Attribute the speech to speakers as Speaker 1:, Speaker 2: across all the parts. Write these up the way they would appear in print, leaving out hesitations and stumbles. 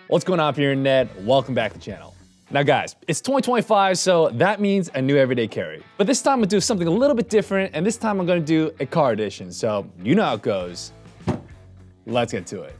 Speaker 1: What's going on here, Ned? Welcome back to the channel. Now guys, it's 2025, so that means a new everyday carry. But this time I'm gonna do something a little bit different, and this time I'm gonna do a car edition. So you know how it goes. Let's get to it.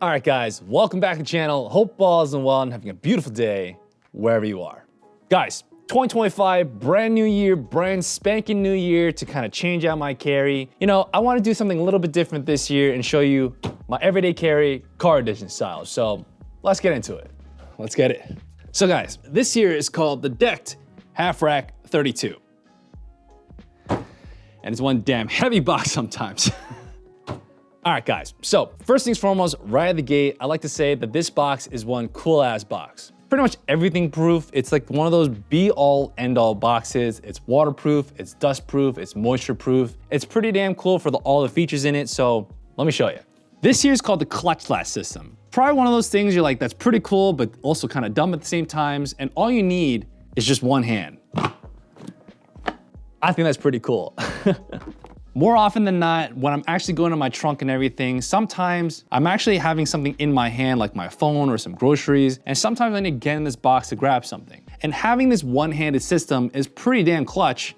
Speaker 1: All right guys, welcome back to the channel. Hope all is well and having a beautiful day wherever you are. Guys, 2025, brand new year, brand spanking new year to kind of change out my carry. You know, I want to do something a little bit different this year and show you my everyday carry car edition style. So let's get into it. Let's get it. So guys, this here is called the Decked Half Rack 32. And it's one damn heavy box sometimes. All right guys, so first things foremost, right at the gate, I like to say that this box is one cool ass box. Pretty much everything proof. It's like one of those be all end all boxes. It's waterproof, it's dust proof, it's moisture proof. It's pretty damn cool for all the features in it, so let me show you. This here is called the clutch latch system. Probably one of those things you're like, that's pretty cool, but also kind of dumb at the same times, and all you need is just one hand. I think that's pretty cool. More often than not, when I'm actually going to my trunk and everything, sometimes I'm actually having something in my hand, like my phone or some groceries, and sometimes I need to get in this box to grab something. And having this one-handed system is pretty damn clutch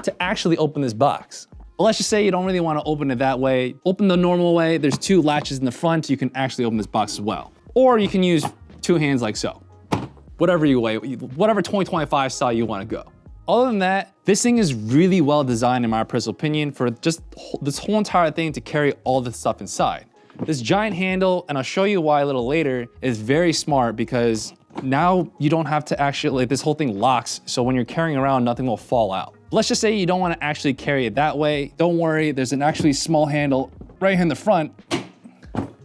Speaker 1: to actually open this box. But let's just say you don't really want to open it that way. Open the normal way. There's two latches in the front. You can actually open this box as well. Or you can use two hands like so. Whatever 2025 style you want to go. Other than that, this thing is really well designed in my personal opinion for just this whole entire thing to carry all the stuff inside. This giant handle, and I'll show you why a little later, is very smart because now you don't have to actually, this whole thing locks, so when you're carrying around, nothing will fall out. Let's just say you don't want to actually carry it that way. Don't worry, there's an actually small handle right here in the front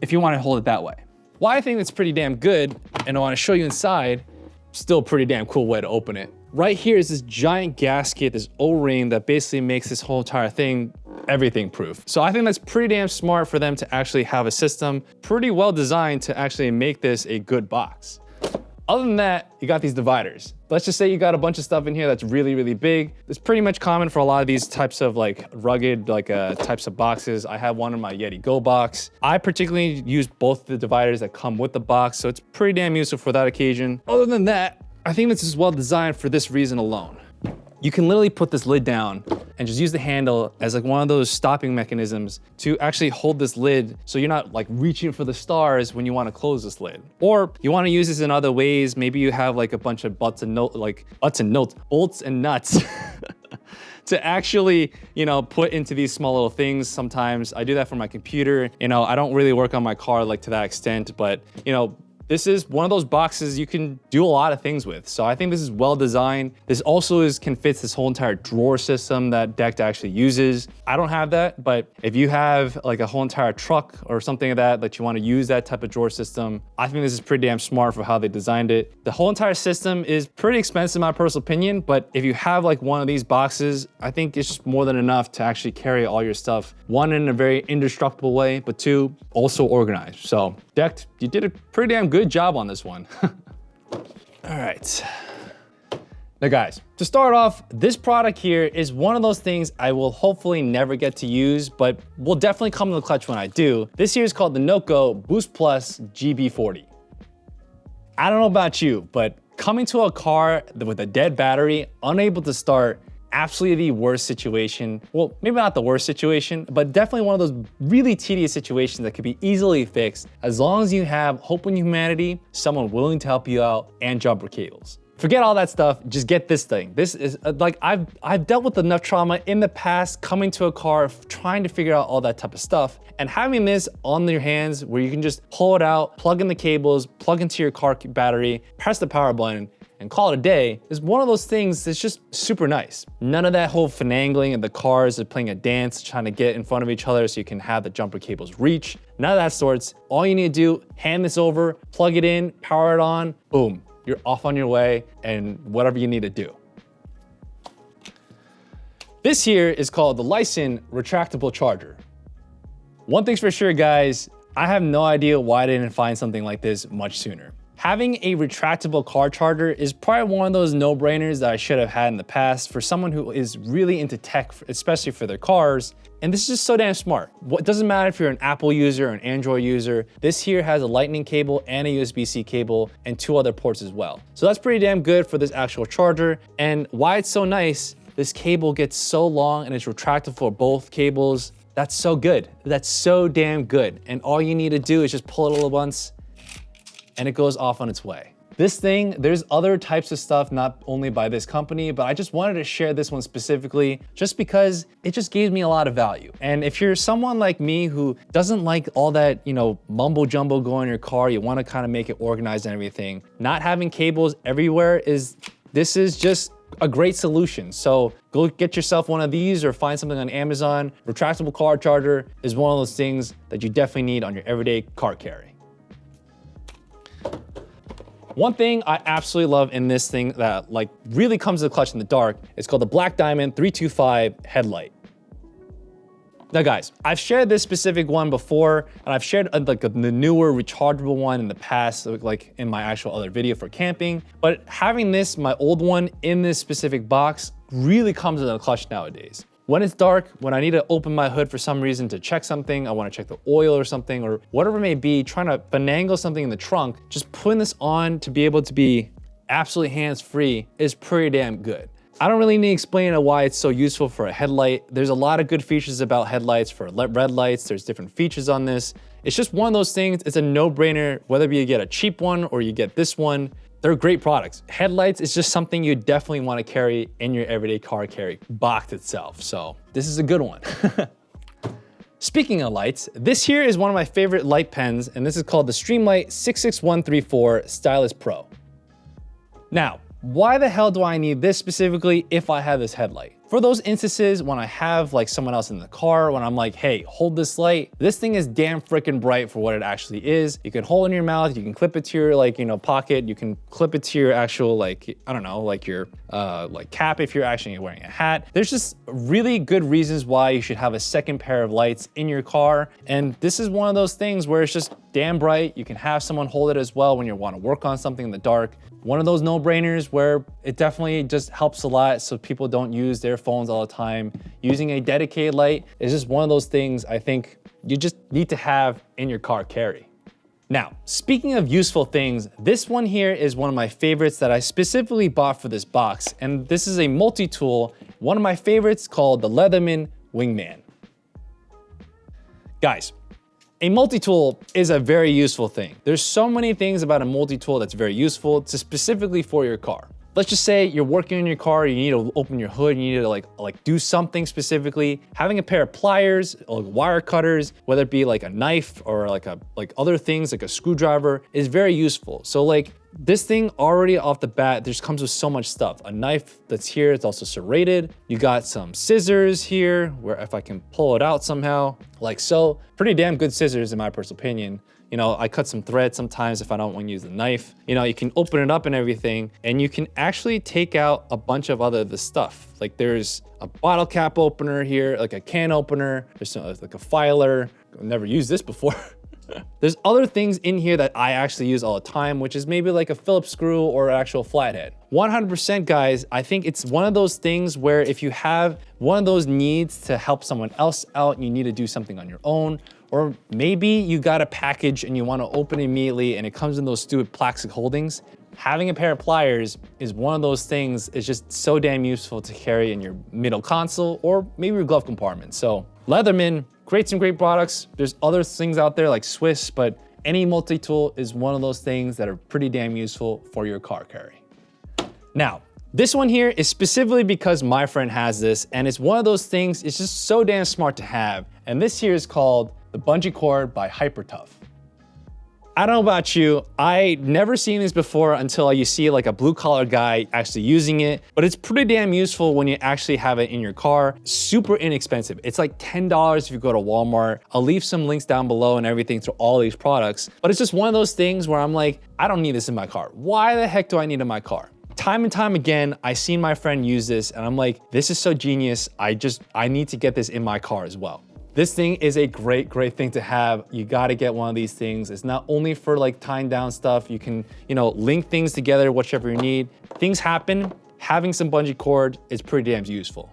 Speaker 1: if you want to hold it that way. Why I think it's pretty damn good, and I want to show you inside, still a pretty damn cool way to open it. Right here is this giant gasket, this O-ring that basically makes this whole entire thing everything proof. So I think that's pretty damn smart for them to actually have a system pretty well designed to actually make this a good box. Other than that, you got these dividers. Let's just say you got a bunch of stuff in here that's really, really big. It's pretty much common for a lot of these types of like rugged types of boxes. I have one in my Yeti Go box. I particularly use both the dividers that come with the box, so it's pretty damn useful for that occasion. Other than that, I think this is well designed for this reason alone. You can literally put this lid down and just use the handle as like one of those stopping mechanisms to actually hold this lid so you're not like reaching for the stars when you want to close this lid. Or you want to use this in other ways. Maybe you have like a bunch of bolts and nuts to actually, you know, put into these small little things. Sometimes I do that for my computer. You know, I don't really work on my car like to that extent, but you know, this is one of those boxes you can do a lot of things with. So I think this is well designed. This also can fit this whole entire drawer system that Decked actually uses. I don't have that, but if you have like a whole entire truck or something like that you want to use that type of drawer system, I think this is pretty damn smart for how they designed it. The whole entire system is pretty expensive in my personal opinion, but if you have like one of these boxes, I think it's just more than enough to actually carry all your stuff. One, in a very indestructible way, but two, also organized. So Decked, you did a pretty damn good job on this one. All right. Now guys, to start off, this product here is one of those things I will hopefully never get to use, but will definitely come in the clutch when I do. This here is called the Noco Boost Plus GB40. I don't know about you, but coming to a car with a dead battery, unable to start, absolutely the worst situation. Well, maybe not the worst situation, but definitely one of those really tedious situations that could be easily fixed as long as you have hope in humanity, someone willing to help you out, and jumper cables. Forget all that stuff, just get this thing. This is like, I've dealt with enough trauma in the past coming to a car, trying to figure out all that type of stuff, and having this on your hands where you can just pull it out, plug in the cables, plug into your car battery, press the power button, and call it a day is one of those things that's just super nice. None of that whole finagling of the cars are playing a dance, trying to get in front of each other so you can have the jumper cables reach. None of that sorts. All you need to do, hand this over, plug it in, power it on, boom. You're off on your way and whatever you need to do. This here is called the Lysen Retractable Charger. One thing's for sure, guys, I have no idea why I didn't find something like this much sooner. Having a retractable car charger is probably one of those no-brainers that I should have had in the past for someone who is really into tech, especially for their cars. And this is just so damn smart. It doesn't matter if you're an Apple user or an Android user, this here has a lightning cable and a USB-C cable and 2 other ports as well. So that's pretty damn good for this actual charger. And why it's so nice, this cable gets so long and it's retractable for both cables. That's so good. That's so damn good. And all you need to do is just pull it a little once and it goes off on its way. This thing, there's other types of stuff, not only by this company, but I just wanted to share this one specifically just because it just gave me a lot of value. And if you're someone like me who doesn't like all that, mumbo jumbo going in your car, you want to kind of make it organized and everything, not having cables everywhere this is just a great solution. So go get yourself one of these or find something on Amazon. Retractable car charger is one of those things that you definitely need on your everyday car carry. One thing I absolutely love in this thing that really comes to the clutch in the dark is called the Black Diamond 325 headlight. Now guys, I've shared this specific one before, and I've shared the newer rechargeable one in the past, like in my actual other video for camping. But having this, my old one, in this specific box really comes in the clutch nowadays. When it's dark, when I need to open my hood for some reason to check something, I want to check the oil or something, or whatever it may be, trying to finagle something in the trunk, just putting this on to be able to be absolutely hands-free is pretty damn good. I don't really need to explain why it's so useful for a headlight. There's a lot of good features about headlights. For red lights, there's different features on this. It's just one of those things, it's a no-brainer, whether you get a cheap one or you get this one. They're great products. Headlights is just something you definitely want to carry in your everyday car carry box itself. So this is a good one. Speaking of lights, this here is one of my favorite light pens, and this is called the Streamlight 66134 Stylus Pro. Now, why the hell do I need this specifically if I have this headlight? For those instances when I have someone else in the car, when I'm like, hey, hold this light, this thing is damn freaking bright for what it actually is. You can hold it in your mouth, you can clip it to your pocket, you can clip it to your actual your cap if you're actually wearing a hat. There's just really good reasons why you should have a second pair of lights in your car. And this is one of those things where it's just damn bright. You can have someone hold it as well when you want to work on something in the dark. One of those no-brainers where it definitely just helps a lot so people don't use their phones all the time. Using a dedicated light is just one of those things I think you just need to have in your car carry. Now, speaking of useful things, this one here is one of my favorites that I specifically bought for this box, and this is a multi-tool, one of my favorites called the Leatherman Wingman. Guys, a multi-tool is a very useful thing. There's so many things about a multi-tool that's very useful to specifically for your car. Let's just say you're working in your car, you need to open your hood, you need to do something specifically. Having a pair of pliers, wire cutters, whether it be a knife or other things like a screwdriver is very useful. So this thing already off the bat, this comes with so much stuff. A knife that's here, it's also serrated. You got some scissors here, where if I can pull it out somehow, like so. Pretty damn good scissors in my personal opinion. I cut some thread sometimes if I don't want to use the knife. You can open it up and everything, and you can actually take out a bunch of the stuff. There's a bottle cap opener here, a can opener. There's a filer. I've never used this before. There's other things in here that I actually use all the time, which is maybe a Phillips screw or an actual flathead. 100% guys, I think it's one of those things where if you have one of those needs to help someone else out and you need to do something on your own, or maybe you got a package and you want to open it immediately and it comes in those stupid plastic holdings, having a pair of pliers is one of those things. It's just so damn useful to carry in your middle console or maybe your glove compartment. So Leatherman creates some great products. There's other things out there like Swiss, but any multi-tool is one of those things that are pretty damn useful for your car carry. Now, this one here is specifically because my friend has this, and it's one of those things, it's just so damn smart to have. And this here is called the Bungee Cord by HyperTough. I don't know about you, I never seen this before until you see a blue collar guy actually using it, but it's pretty damn useful when you actually have it in your car. Super inexpensive. It's $10 if you go to Walmart. I'll leave some links down below and everything to all these products, but it's just one of those things where I'm I don't need this in my car. Why the heck do I need it in my car? Time and time again, I seen my friend use this and I'm this is so genius. I need to get this in my car as well. This thing is a great thing to have. You gotta get one of these things. It's not only for like tying down stuff, you can, link things together, whichever you need. Things happen, having some bungee cord is pretty damn useful.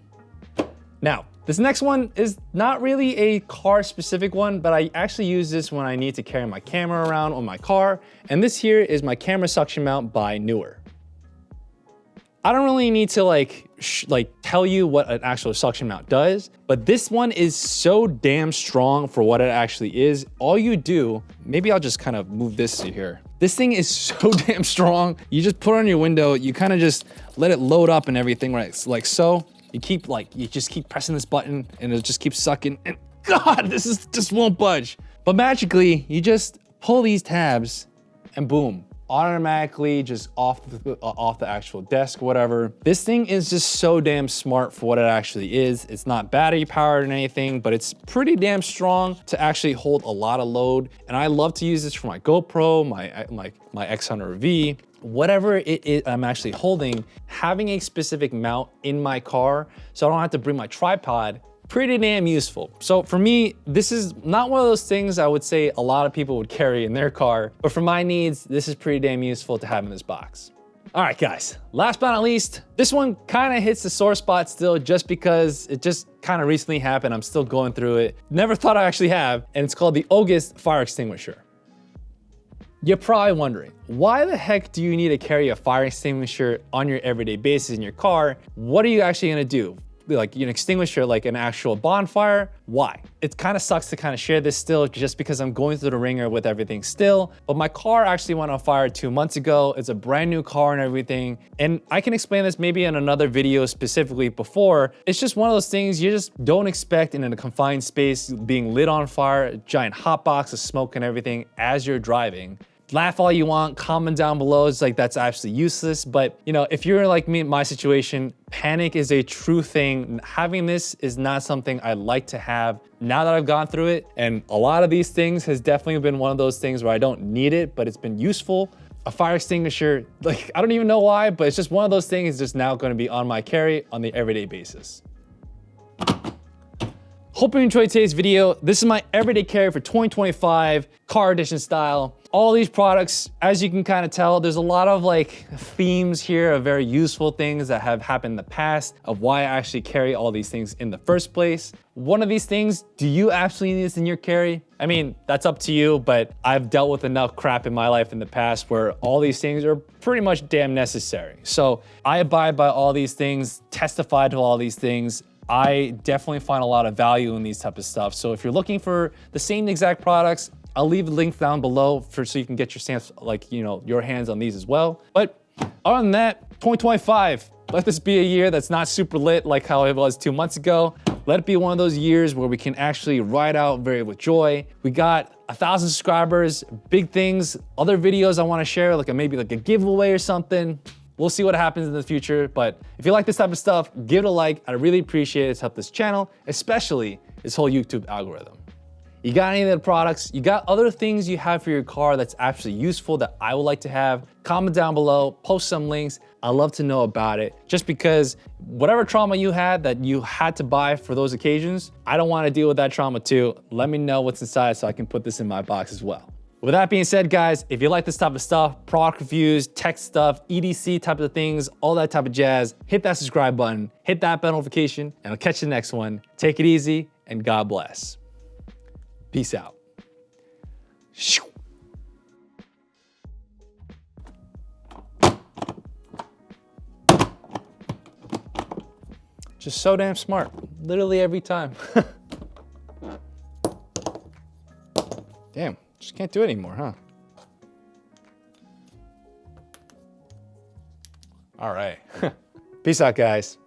Speaker 1: Now, this next one is not really a car specific one, but I actually use this when I need to carry my camera around on my car. And this here is my camera suction mount by Newer. I don't really need to tell you what an actual suction mount does, but this one is so damn strong for what it actually is. All you do, maybe I'll just kind of move this here. This thing is so damn strong. You just put it on your window, you kind of just let it load up and everything, right? Like so. You just keep pressing this button and it just keeps sucking, and God, this just won't budge. But magically, you just pull these tabs and boom, automatically just off the actual desk, whatever. This thing is just so damn smart for what it actually is. It's not battery powered or anything, but it's pretty damn strong to actually hold a lot of load. And I love to use this for my GoPro, my X100V, whatever it is I'm actually holding. Having a specific mount in my car so I don't have to bring my tripod, pretty damn useful. So for me, this is not one of those things I would say a lot of people would carry in their car, but for my needs, this is pretty damn useful to have in this box. All right, guys, last but not least, this one kind of hits the sore spot still just because it just kind of recently happened. I'm still going through it. Never thought I actually have, and it's called the August fire extinguisher. You're probably wondering, why the heck do you need to carry a fire extinguisher on your everyday basis in your car? What are you actually gonna do? Like an extinguisher, like an actual bonfire? Why? It kind of sucks to kind of share this still just because I'm going through the ringer with everything still, but my car actually went on fire 2 months ago. It's a brand new car and everything. And I can explain this maybe in another video specifically before. It's just one of those things you just don't expect in a confined space, being lit on fire, a giant hot box of smoke and everything as you're driving. Laugh all you want, comment down below. It's like, that's absolutely useless. But if you're like me in my situation, panic is a true thing. Having this is not something I like to have now that I've gone through it. And a lot of these things has definitely been one of those things where I don't need it, but it's been useful. A fire extinguisher, I don't even know why, but it's just one of those things just now gonna be on my carry on the everyday basis. Hope you enjoyed today's video. This is my everyday carry for 2025, car edition style. All these products, as you can kind of tell, there's a lot of themes here of very useful things that have happened in the past of why I actually carry all these things in the first place. One of these things, do you absolutely need this in your carry? I mean, that's up to you, but I've dealt with enough crap in my life in the past where all these things are pretty much damn necessary. So I abide by all these things, testify to all these things. I definitely find a lot of value in these type of stuff. So if you're looking for the same exact products, I'll leave the link down below so you can get your stamps, your hands on these as well. But other than that, 2025, let this be a year that's not super lit like how it was 2 months ago. Let it be one of those years where we can actually ride out very with joy. We got 1,000 subscribers, big things, other videos I want to share, maybe a giveaway or something. We'll see what happens in the future, but if you like this type of stuff, give it a like. I really appreciate it to help this channel, especially this whole YouTube algorithm. You got any of the products? You got other things you have for your car that's actually useful that I would like to have? Comment down below, post some links. I'd love to know about it. Just because whatever trauma you had that you had to buy for those occasions, I don't want to deal with that trauma too. Let me know what's inside so I can put this in my box as well. With that being said, guys, if you like this type of stuff, product reviews, tech stuff, EDC type of things, all that type of jazz, hit that subscribe button, hit that bell notification, and I'll catch you in the next one. Take it easy, and God bless. Peace out. Just so damn smart, literally every time. Damn. Just can't do it anymore, huh? All right. Peace out, guys.